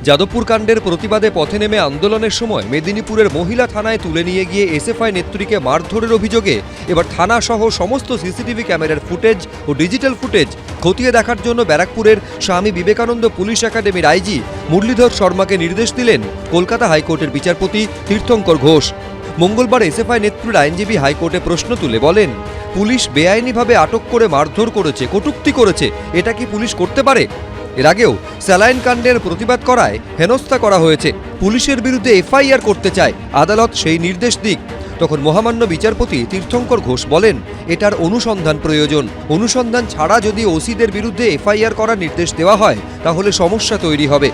যাদবপুর কাণ্ডের প্রতিবাদে পথে নেমে আন্দোলনের সময় মেদিনীপুরের মহিলা থানায় তুলে নিয়ে গিয়ে এসএফআই নেত্রীকে মারধরের অভিযোগে এবার থানা সহ সমস্ত সিসিটিভি ক্যামেরার ফুটেজ ও ডিজিটাল ফুটেজ খতিয়ে দেখার জন্য ব্যারাকপুরের স্বামী বিবেকানন্দ পুলিশ একাডেমির আইজি মুরলীধর শর্মাকে নির্দেশ দিলেন কলকাতা হাইকোর্টের বিচারপতি তীর্থঙ্কর ঘোষ। মঙ্গলবার এসএফআই নেত্রীর আইনজীবী হাইকোর্টে প্রশ্ন তুলে বলেন, পুলিশ বেআইনিভাবে আটক করে মারধর করেছে, কটূক্তি করেছে, এটা কি পুলিশ করতে পারে? এর আগেও স্যালাইন কাণ্ডের প্রতিবাদ করায় হেনস্থা করা হয়েছে। পুলিশের বিরুদ্ধে এফআইআর করতে চায়, আদালত সেই নির্দেশ দিক। তখন মহামান্য বিচারপতি তীর্থঙ্কর ঘোষ বলেন, এটার অনুসন্ধান প্রয়োজন। অনুসন্ধান ছাড়া যদি ওসিদের বিরুদ্ধে এফআইআর করার নির্দেশ দেওয়া হয় তাহলে সমস্যা তৈরি হবে।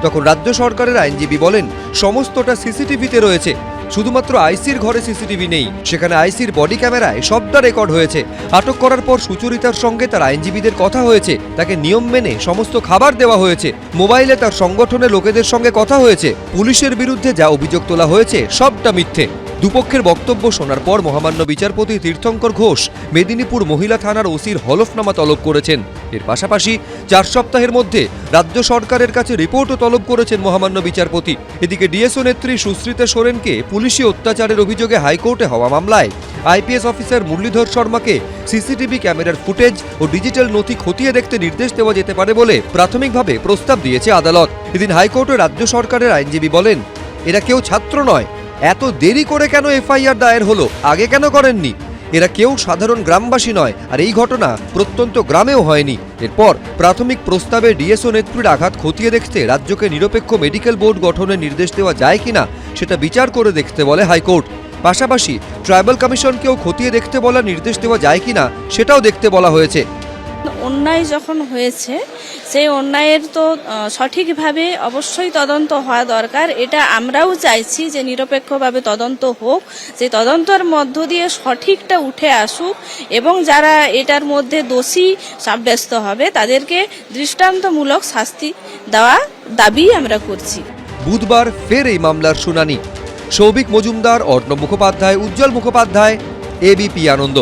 তখন রাজ্য সরকারের আইনজীবী বলেন, সমস্তটা সিসিটিভিতে রয়েছে, শুধুমাত্র আইসির ঘরে সিসিটিভি নেই, সেখানে আইসির বডি ক্যামেরায় সবটা রেকর্ড হয়েছে। আটক করার পর সুচরিতার সঙ্গে তার আইনজীবীদের কথা হয়েছে, তাকে নিয়ম মেনে সমস্ত খাবার দেওয়া হয়েছে, মোবাইলে তার সংগঠনের লোকেদের সঙ্গে কথা হয়েছে। পুলিশের বিরুদ্ধে যা অভিযোগ তোলা হয়েছে সবটা মিথ্যে। দুপক্ষের বক্তব্য শোনার পর মহামান্য বিচারপতি তীর্থঙ্কর ঘোষ মেদিনীপুর মহিলা থানার ওসির হলফনামা তলব করেছেন। এর পাশাপাশি 4 সপ্তাহের মধ্যে রাজ্য সরকারের কাছে রিপোর্টও তলব করেছেন মহামান্য বিচারপতি। এদিকে ডিএসও নেত্রী সুশ্রিতা সোরেনকে পুলিশি অত্যাচারের অভিযোগে হাইকোর্টে হওয়া মামলায় আইপিএস অফিসার মুরলীধর শর্মাকে সিসিটিভি ক্যামেরার ফুটেজ ও ডিজিটাল নথি খতিয়ে দেখতে নির্দেশ দেওয়া যেতে পারে বলে প্রাথমিকভাবে প্রস্তাব দিয়েছে আদালত। এদিন হাইকোর্টে রাজ্য সরকারের আইনজীবী বলেন, এরা কেউ ছাত্র নয়, এত দেরি করে কেন এফআইআর দায়ের হলো, আগে কেন করেননি? এরা কেউ সাধারণ গ্রামবাসী নয়, আর এই ঘটনা প্রত্যন্ত গ্রামেও হয়নি। এরপর প্রাথমিক প্রস্তাবে ডিএসও নেত্রীর আঘাত খতিয়ে দেখতে রাজ্যকে নিরপেক্ষ মেডিকেল বোর্ড গঠনের নির্দেশ দেওয়া যায় কিনা সেটা বিচার করে দেখতে বলে হাইকোর্ট। পাশাপাশি ট্রাইবাল কমিশনকেও খতিয়ে দেখতে বলার নির্দেশ দেওয়া যায় কিনা সেটাও দেখতে বলা হয়েছে। অন্যায় যখন হয়েছে সেই অন্যায়ের তো সঠিকভাবে অবশ্যই তদন্ত হওয়া দরকার। এটা আমরাও চাইছি যে নিরপেক্ষভাবে তদন্ত হোক, যে তদন্তের মধ্য দিয়ে সঠিকটা উঠে আসুক এবং যারা এটার মধ্যে দোষী সাব্যস্ত হবে তাদেরকে দৃষ্টান্তমূলক শাস্তি দেওয়া দাবি আমরা করছি। বুধবার ফের এই মামলার শুনানি। সৌভিক মজুমদার, অর্ণব মুখোপাধ্যায়, উজ্জ্বল মুখোপাধ্যায়, এবিপি আনন্দ।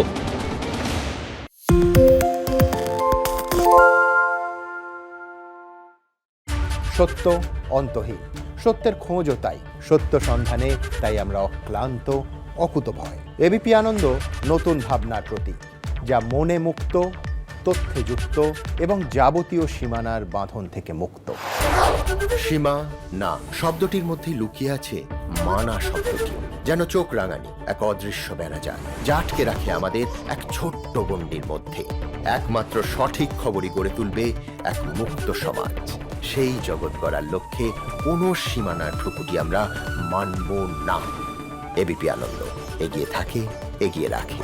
সত্য অন্তহীন, সত্যের খোঁজও তাই, সত্য সন্ধানে তাই আমরা অক্লান্ত, অকুতভয়। এবিপি আনন্দ নতুন ভাবনার প্রতীক, যা মনে মুক্ত, তথ্যে যুক্ত এবং যাবতীয় সীমানার বাঁধন থেকে মুক্ত। সীমা না শব্দটির মধ্যে লুকিয়ে আছে মানা শব্দটি, যেন চোখ রাঙানি এক অদৃশ্য বেড়াজাল, যা আটকে রাখে আমাদের এক ছোট্ট গণ্ডির মধ্যে। একমাত্র সঠিক খবরই গড়ে তুলবে এক মুক্ত সমাজ। সেই জগৎ গড়ার লক্ষ্যে কোনো সীমানার ঠুকুটি আমরা মানব না। এবিপি আনন্দ এগিয়ে থাকে, এগিয়ে রাখে।